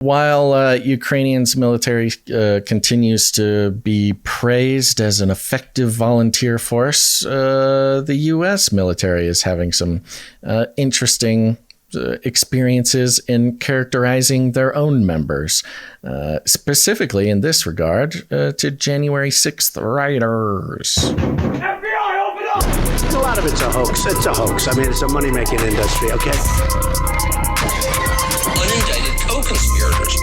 While Ukrainian's military continues to be praised as an effective volunteer force, the U.S. military is having some interesting experiences in characterizing their own members, specifically in this regard to January 6th rioters. FBI, open up! A lot of it's a hoax. It's a hoax. I mean, it's a money-making industry, okay? Unindicted co-conspirators.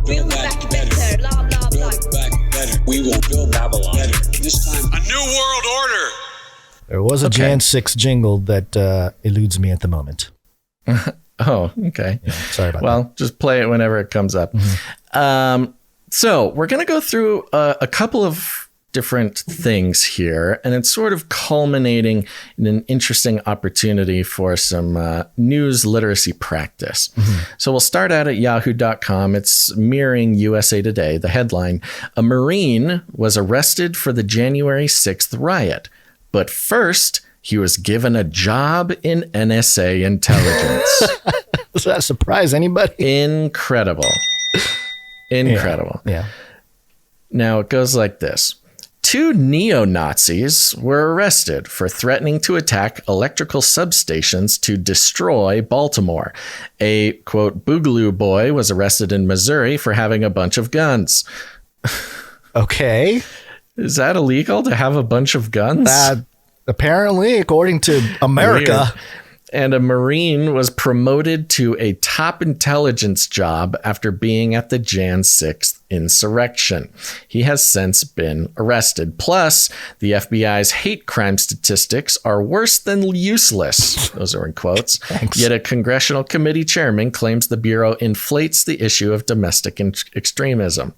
Build back better. Build back better. We will build Babylon better. This time, a new world order. There was a Jan 6 jingle that eludes me at the moment. Oh, okay. Yeah, sorry about that. Well, just play it whenever it comes up. Mm-hmm. So we're going to go through a couple of different things here, and it's sort of culminating in an interesting opportunity for some news literacy practice. Mm-hmm. So we'll start out at yahoo.com. It's mirroring USA Today. The headline, "A Marine was arrested for the January 6th riot. But first, he was given a job in NSA intelligence." Does that surprise anybody? Incredible. Yeah. Now, it goes like this. 2 neo-Nazis were arrested for threatening to attack electrical substations to destroy Baltimore. A, quote, boogaloo boy was arrested in Missouri for having a bunch of guns. Okay. Is that illegal to have a bunch of guns? Apparently, according to America. Weird. And a Marine was promoted to a top intelligence job after being at the Jan 6th insurrection. He has since been arrested. Plus, the FBI's hate crime statistics are worse than useless. Those are in quotes. Thanks. Yet a congressional committee chairman claims the Bureau inflates the issue of domestic extremism.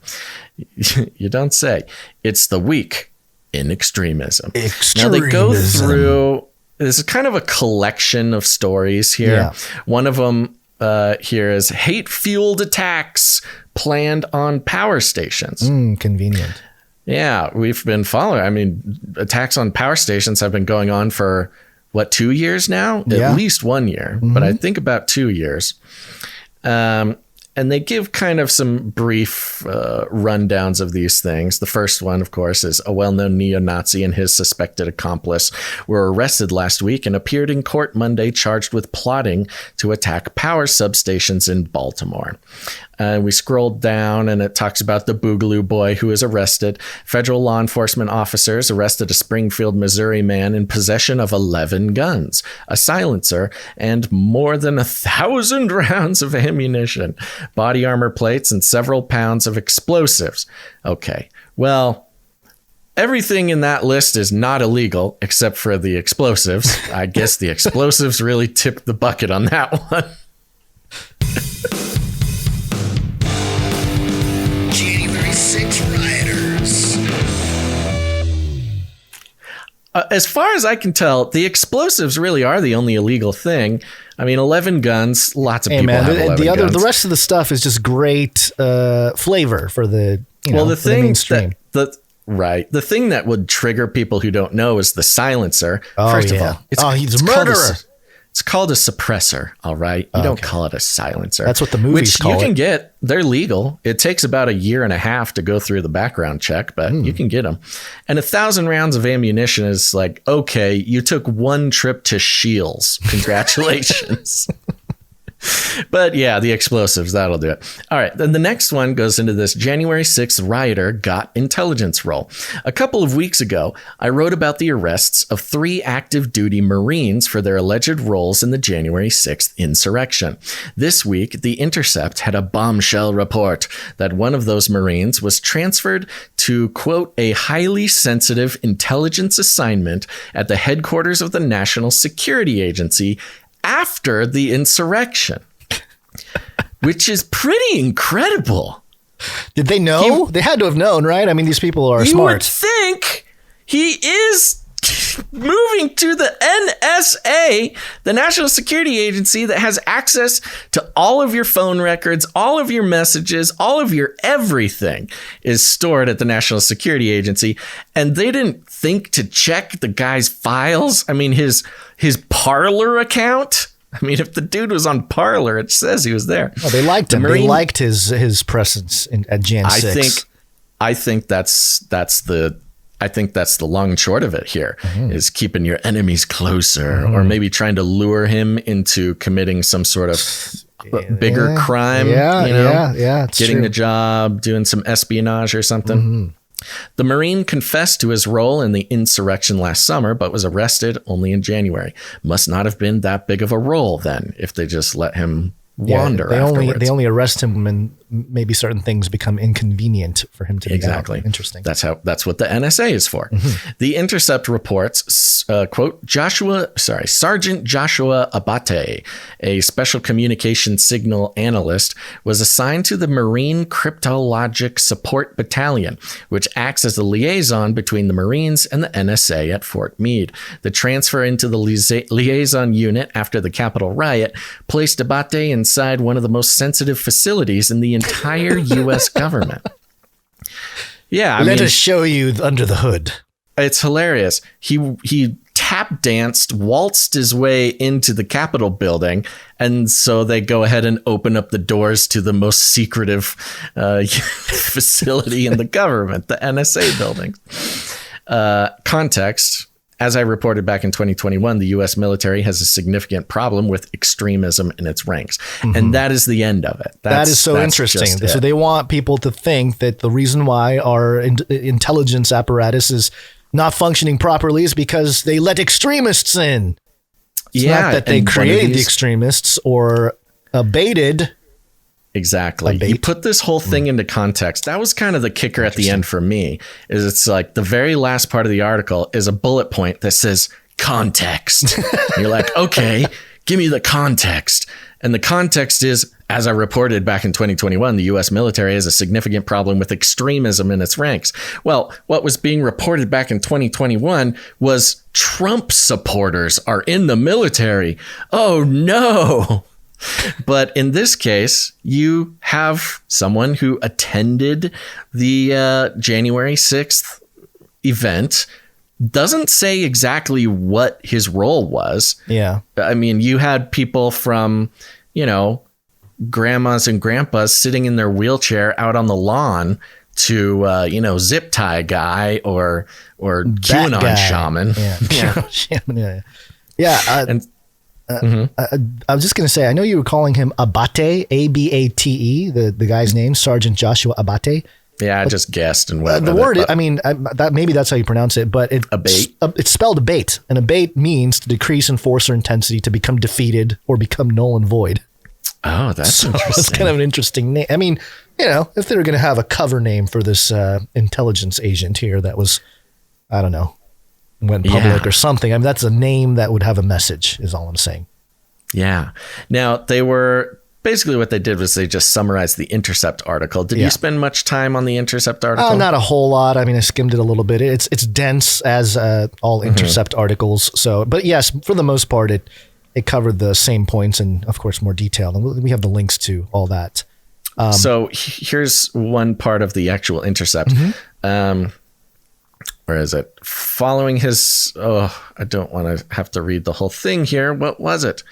You don't say. It's the week in extremism. Now they go through, this is kind of a collection of stories here. Yeah. One of them here is hate-fueled attacks planned on power stations. Convenient. Yeah, we've been following. I mean, attacks on power stations have been going on for, 2 years now? Yeah. At least 1 year, but I think about 2 years. And they give kind of some brief rundowns of these things. The first one, of course, is a well-known neo-Nazi and his suspected accomplice were arrested last week and appeared in court Monday charged with plotting to attack power substations in Baltimore. We scrolled down and it talks about the Boogaloo boy who was arrested. Federal law enforcement officers arrested a Springfield, Missouri man in possession of 11 guns, a silencer, and more than 1,000 rounds of ammunition, body armor plates, and several pounds of explosives. Okay, well, everything in that list is not illegal except for the explosives. I guess the explosives really tipped the bucket on that one. January 6 rioters. As far as I can tell, the explosives really are the only illegal thing. I mean, 11 guns, lots of people have 11 guns. The rest of the stuff is just great flavor for the, the mainstream. The thing that would trigger people who don't know is the silencer. First of all, he's a murderer. It's called a suppressor, all right? You don't call it a silencer. That's what the movies call it. Which you can get. They're legal. It takes about 1.5 years to go through the background check, but you can get them. And 1,000 rounds of ammunition is like, okay, you took 1 trip to Shields. Congratulations. But yeah, the explosives, that'll do it. All right, then the next one goes into this January 6th rioter got intelligence role. A couple of weeks ago, I wrote about the arrests of 3 active duty Marines for their alleged roles in the January 6th insurrection. This week, The Intercept had a bombshell report that one of those Marines was transferred to, quote, a highly sensitive intelligence assignment at the headquarters of the National Security Agency after the insurrection, which is pretty incredible. Did they know? They had to have known, right? I mean, these people are smart. You would think he is moving to the NSA, the National Security Agency that has access to all of your phone records, all of your messages, all of your everything is stored at the National Security Agency. And they didn't think to check the guy's files. I mean, his Parler account I mean, if the dude was on Parler, it says he was there. Oh, they liked him. They liked his presence at Jan 6. I think that's the long and short of it here, is keeping your enemies closer, or maybe trying to lure him into committing some sort of bigger crime. Getting the job, doing some espionage or something. The Marine confessed to his role in the insurrection last summer, but was arrested only in January. Must not have been that big of a role then, if they just let him wander. They only arrest him when maybe certain things become inconvenient for him to be out. Interesting. That's what the NSA is for. The Intercept reports, quote, Sergeant Joshua Abate, a special communication signal analyst, was assigned to the Marine Cryptologic Support Battalion, which acts as the liaison between the Marines and the NSA at Fort Meade. The transfer into the liaison unit after the Capitol riot placed Abate inside one of the most sensitive facilities in the entire U.S. government. Yeah, Let us show you under the hood. It's hilarious. He tap danced, waltzed his way into the Capitol building, and so they go ahead and open up the doors to the most secretive facility in the government, the NSA building. Context. As I reported back in 2021, the U.S. military has a significant problem with extremism in its ranks. And that is the end of it. That is so interesting. So they want people to think that the reason why our intelligence apparatus is not functioning properly is because they let extremists in. It's not that they created the extremists or abated. Exactly. You put this whole thing into context. That was kind of the kicker at the end for me, is it's like the very last part of the article is a bullet point that says context. You're like, okay, give me the context. And the context is, as I reported back in 2021, the U.S. military has a significant problem with extremism in its ranks. Well, what was being reported back in 2021 was Trump supporters are in the military. Oh, no. But in this case, you have someone who attended the January 6th event, doesn't say exactly what his role was. Yeah. I mean, you had people from, grandmas and grandpas sitting in their wheelchair out on the lawn to, zip tie guy or QAnon guy. Shaman. I was just going to say, I know you were calling him Abate, Abate, the guy's name, Sergeant Joshua Abate. Yeah, I just guessed and went the word. Maybe that's how you pronounce it, but abate. It's spelled abate, and abate means to decrease in force or intensity, to become defeated or become null and void. Oh, that's interesting. It's kind of an interesting name. I mean, if they were going to have a cover name for this intelligence agent here, that was, I don't know, went public or something. I mean, that's a name that would have a message, is all I'm saying. Yeah. Now, they were basically, what they did was they just summarized the Intercept article. Did you spend much time on the Intercept article? Not a whole lot. I mean, I skimmed it a little bit. It's dense as all Intercept articles. So, but yes, for the most part, it covered the same points and, of course, more detail. And we have the links to all that. So here's one part of the actual Intercept. Where is it? Following his, I don't want to have to read the whole thing here. What was it?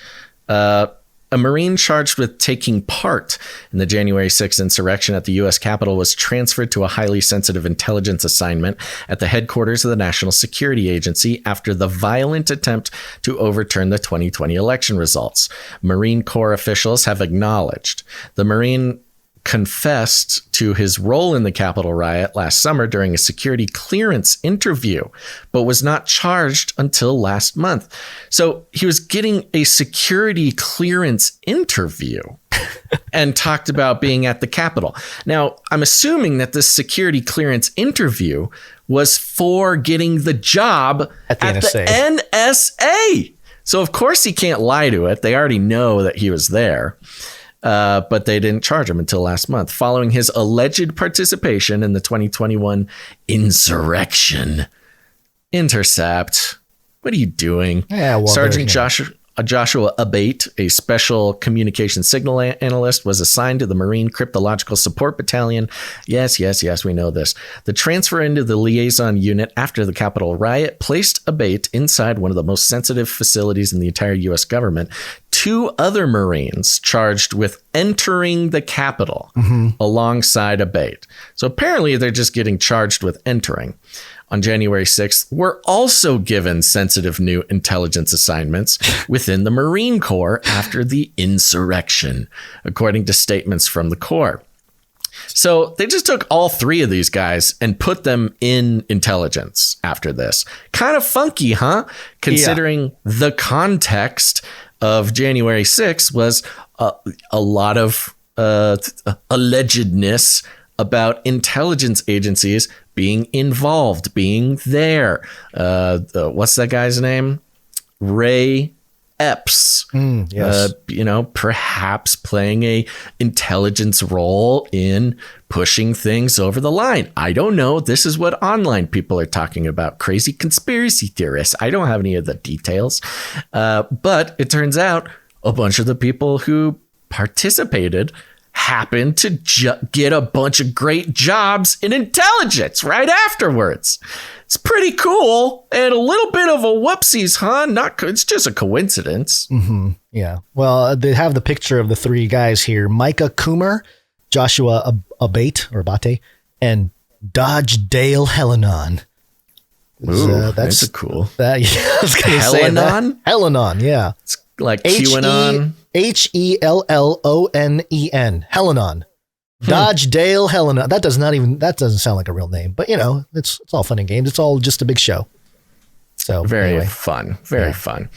A Marine charged with taking part in the January 6th insurrection at the U.S. Capitol was transferred to a highly sensitive intelligence assignment at the headquarters of the National Security Agency after the violent attempt to overturn the 2020 election results. Marine Corps officials have acknowledged the Marine confessed to his role in the Capitol riot last summer during a security clearance interview, but was not charged until last month. So he was getting a security clearance interview and talked about being at the Capitol. Now, I'm assuming that this security clearance interview was for getting the job at the NSA. So of course he can't lie to it. They already know that he was there. But they didn't charge him until last month, following his alleged participation in the 2021 insurrection. Intercept. What are you doing? Yeah, well, Sergeant Joshua Joshua Abate, a special communication signal analyst, was assigned to the Marine Cryptological Support Battalion. Yes, we know this. The transfer into the liaison unit after the Capitol riot placed Abate inside one of the most sensitive facilities in the entire U.S. government. 2 other Marines charged with entering the Capitol alongside Abate. So apparently they're just getting charged with entering. On January 6th, were also given sensitive new intelligence assignments within the Marine Corps after the insurrection, according to statements from the Corps. So they just took all 3 of these guys and put them in intelligence after this. Kind of funky, huh? Considering the context of January 6th was a lot of allegedness about intelligence agencies being involved, being there. What's that guy's name? Ray Epps. Yes. Perhaps playing a intelligence role in pushing things over the line. I don't know. This is what online people are talking about. Crazy conspiracy theorists. I don't have any of the details. But it turns out a bunch of the people who participated happened to get a bunch of great jobs in intelligence right afterwards. It's pretty cool and a little bit of a whoopsies, huh? It's just a coincidence. Yeah. Well, they have the picture of the 3 guys here: Micah Coomer, Joshua Abate, and Dodge Dale Helenon. Ooh, that's cool. I was going to say that. Helenon, yeah. It's like QAnon. Hellenen. Helenon. Dodge Dale Helenon. That doesn't sound like a real name, but it's all fun and games. It's all just a big show. So very fun. Fun.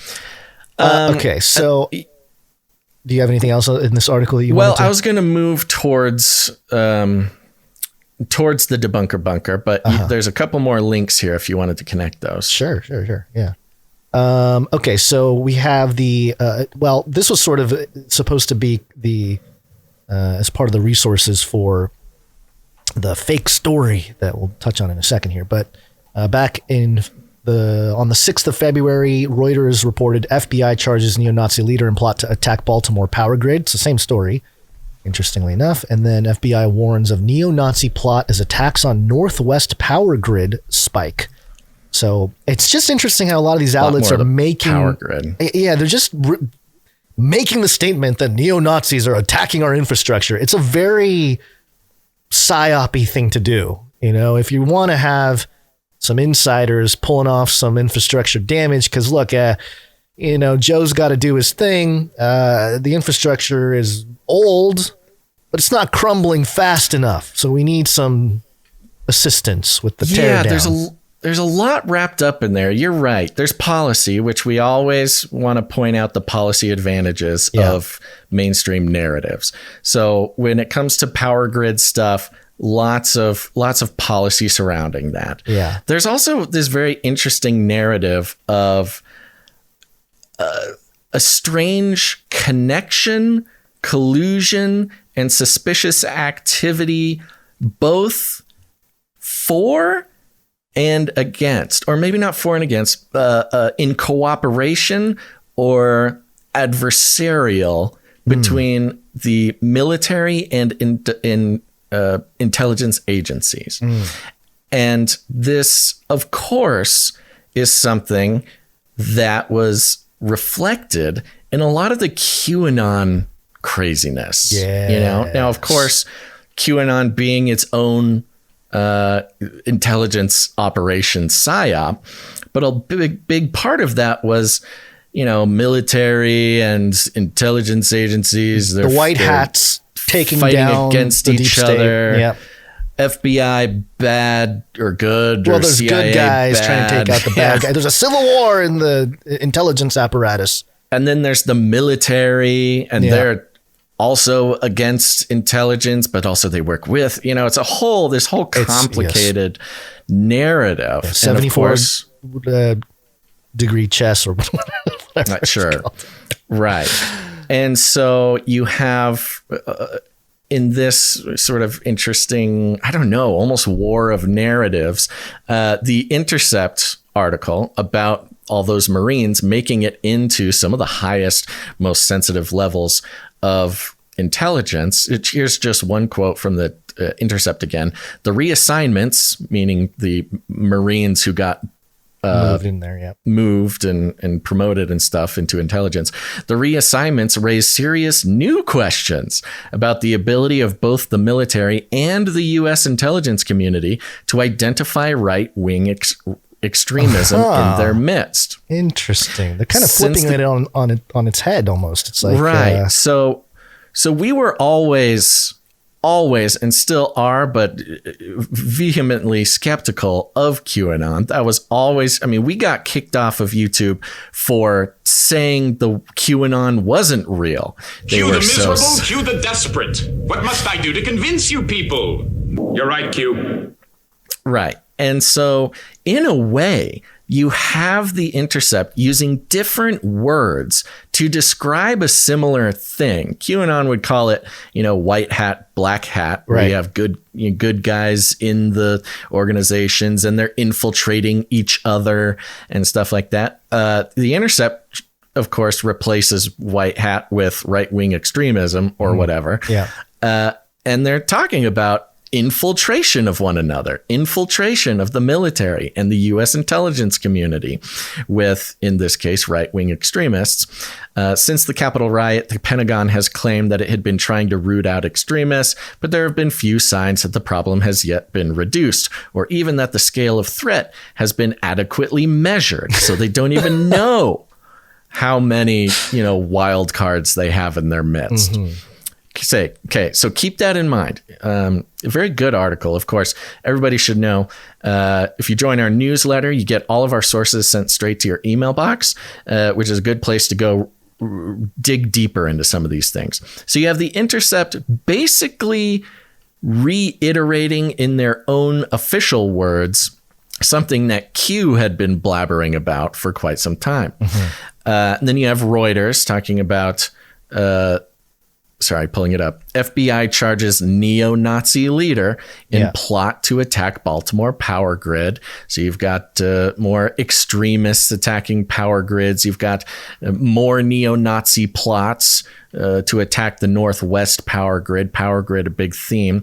Okay. So do you have anything else in this article that you wanted to? I was going to move towards the debunker bunker, but there's a couple more links here if you wanted to connect those. Sure. Yeah. Okay, so we have the this was sort of supposed to be the as part of the resources for the fake story that we'll touch on in a second here. But back on the 6th of February, Reuters reported FBI charges neo-Nazi leader in plot to attack Baltimore power grid. It's the same story, interestingly enough. And then FBI warns of neo-Nazi plot as attacks on Northwest power grid spike. So it's just interesting how a lot of these outlets are making power grid. Yeah, they're just making the statement that neo-Nazis are attacking our infrastructure. It's a very psyop-y thing to do. If you want to have some insiders pulling off some infrastructure damage, because look, Joe's got to do his thing. The infrastructure is old, but it's not crumbling fast enough. So we need some assistance with the tear down. There's a lot wrapped up in there. You're right. There's policy, which we always want to point out the policy advantages of mainstream narratives. So when it comes to power grid stuff, lots of policy surrounding that. Yeah. There's also this very interesting narrative of a strange connection, collusion, and suspicious activity, both for and against, or maybe not for and against, in cooperation or adversarial between the military and intelligence agencies. And this, of course, is something that was reflected in a lot of the QAnon craziness. Yeah. Now, of course, QAnon being its own intelligence operation psyop, but a big part of that was, military and intelligence agencies. The white hats taking fighting down against the each deep other. Yep. FBI bad or good, well, or there's CIA good guys bad. trying to take out the bad guy. There's a civil war in the intelligence apparatus. And then there's the military, and they're also against intelligence, but also they work with, it's this whole complicated narrative. 74 degree chess or whatever. Not sure. Right. And so you have in this sort of interesting, I don't know, almost war of narratives, the Intercept article about all those Marines making it into some of the highest, most sensitive levels of intelligence. Here's just one quote from the Intercept again. The reassignments, meaning the Marines who got moved in there, yeah. Moved and promoted and stuff into intelligence. The reassignments raise serious new questions about the ability of both the military and the U.S. intelligence community to identify right-wing extremism in their midst. Interesting. They're kind of flipping it on its head almost. It's like right. So we were always and still are, but vehemently skeptical of QAnon. That was always, I mean, we got kicked off of YouTube for saying the QAnon wasn't real. Cue the miserable, cue the desperate. What must I do to convince you people? You're right, Q. Right. And so in a way, you have the Intercept using different words to describe a similar thing. QAnon would call it, white hat, black hat, where you have good guys in the organizations and they're infiltrating each other and stuff like that. The Intercept, of course, replaces white hat with right-wing extremism or whatever. Yeah. And they're talking about infiltration of one another, infiltration of the military and the U.S. intelligence community with, in this case, right-wing extremists. Since the Capitol riot, the Pentagon has claimed that it had been trying to root out extremists, but there have been few signs that the problem has yet been reduced, or even that the scale of threat has been adequately measured. So they don't even know how many, wild cards they have in their midst. Okay, so keep that in mind. A very good article. Of course, everybody should know, if you join our newsletter, you get all of our sources sent straight to your email box, which is a good place to go dig deeper into some of these things. So you have the Intercept basically reiterating in their own official words something that Q had been blabbering about for quite some time. And then you have Reuters talking about... pulling it up. FBI charges neo-Nazi leader in plot to attack Baltimore power grid. So you've got more extremists attacking power grids. You've got more neo-Nazi plots to attack the Northwest power grid. Power grid, a big theme.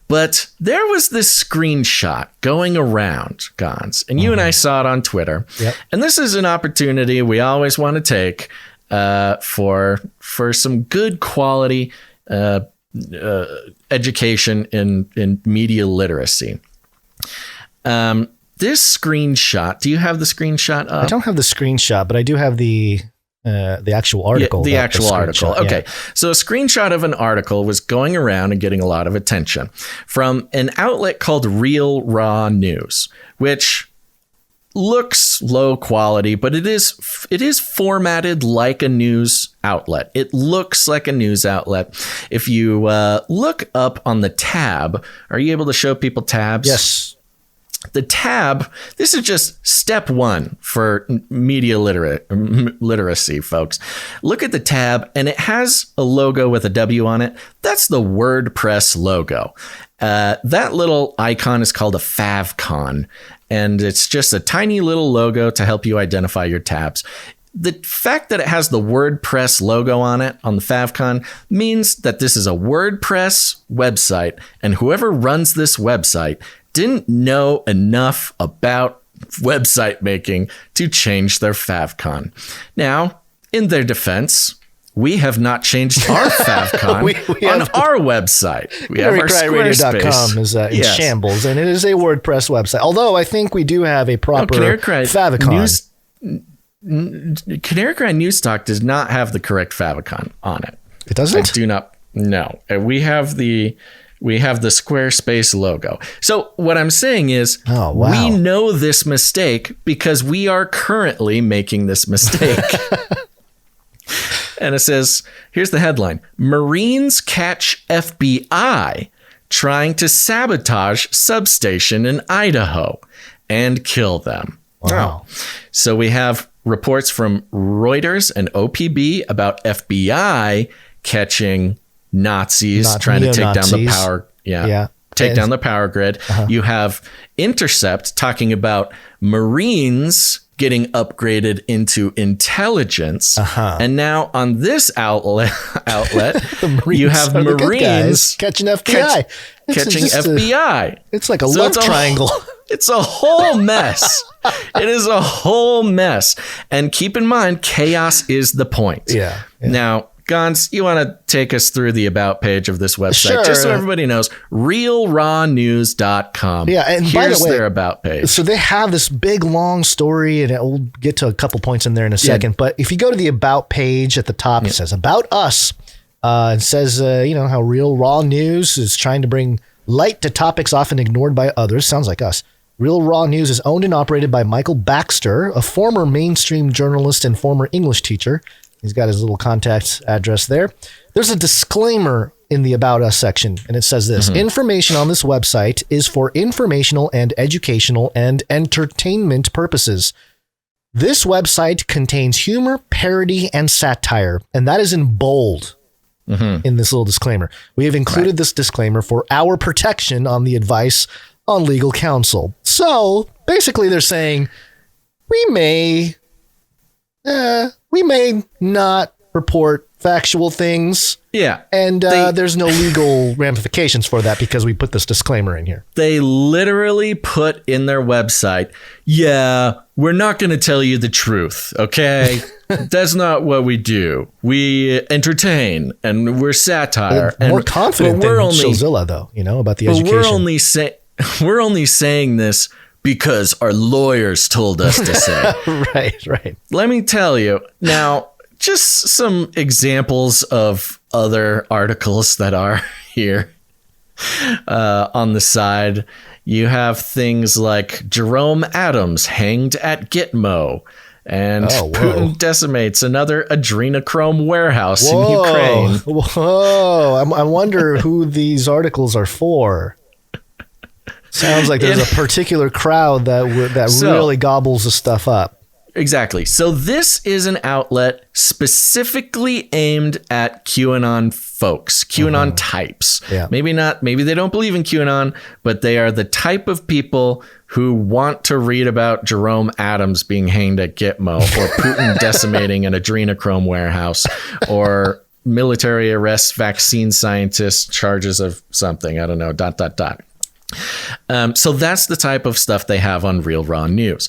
But there was this screenshot going around, Gons, and you and I saw it on Twitter. Yep. And this is an opportunity we always want to take for some good quality education in media literacy. This screenshot, do you have the screenshot up? I don't have the screenshot, but I do have the actual article. The actual article. Okay. So a screenshot of an article was going around and getting a lot of attention from an outlet called Real Raw News, which looks low quality, but it is formatted like a news outlet. It looks like a news outlet. If you look up on the tab, are you able to show people tabs? Yes. The tab, this is just step one for media literacy, folks. Look at the tab, and it has a logo with a W on it. That's the WordPress logo. That little icon is called a favicon, and it's just a tiny little logo to help you identify your tabs. The fact that it has the WordPress logo on it, on the favicon, means that this is a WordPress website, and whoever runs this website didn't know enough about website making to change their favicon. Now, in their defense, we have not changed our favicon on our website. We have our canarycry.com is in shambles, and it is a WordPress website. Although I think we do have a proper favicon. Canary Cry NewsTalk does not have the correct favicon on it. It doesn't? I do not. No, we have the Squarespace logo. So what I'm saying is, we know this mistake because we are currently making this mistake. And it says, here's the headline: Marines catch FBI trying to sabotage substation in Idaho and kill them. Wow. So we have reports from Reuters and OPB about FBI catching Nazis trying to take down the power. take down the power grid. You have Intercept talking about Marines getting upgraded into intelligence. And now on this outlet you have Marines catching FBI. Catching FBI. It's like a love triangle. It's a whole mess. It is a whole mess. And keep in mind, chaos is the point. Yeah. Now, Gons, you want to take us through the about page of this website, Sure. just so everybody knows, realrawnews.com. Yeah, and here's by the way, their about page. So they have this big, long story, and we'll get to a couple points in there in a second. But if you go to the about page at the top, it says About Us. It says, how Real Raw News is trying to bring light to topics often ignored by others. Sounds like us. Real Raw News is owned and operated by Michael Baxter, a former mainstream journalist and former English teacher. He's got his little contact address there. There's a disclaimer in the About Us section, and it says this. Information on this website is for informational and educational and entertainment purposes. This website contains humor, parody, and satire, and that is in bold in this little disclaimer. We have included this disclaimer for our protection on the advice on legal counsel. So basically they're saying we may not report factual things. Yeah. And there's no legal ramifications for that because we put this disclaimer in here. They literally put in their website, we're not going to tell you the truth, okay? That's not what we do. We entertain and we're satire. More confident than Showzilla, though, about the education. We're only saying this because our lawyers told us to say. Right. Let me tell you. Now, just some examples of other articles that are here on the side. You have things like Jerome Adams hanged at Gitmo, and Putin decimates another adrenochrome warehouse in Ukraine. Whoa! I wonder who these articles are for. Sounds like there's a particular crowd that really gobbles the stuff up. Exactly. So this is an outlet specifically aimed at QAnon folks, QAnon types. Yeah. Maybe they don't believe in QAnon, but they are the type of people who want to read about Jerome Adams being hanged at Gitmo, or Putin decimating an adrenochrome warehouse, or military arrests vaccine scientists, charges of something. I don't know, ... So that's the type of stuff they have on Real Raw News.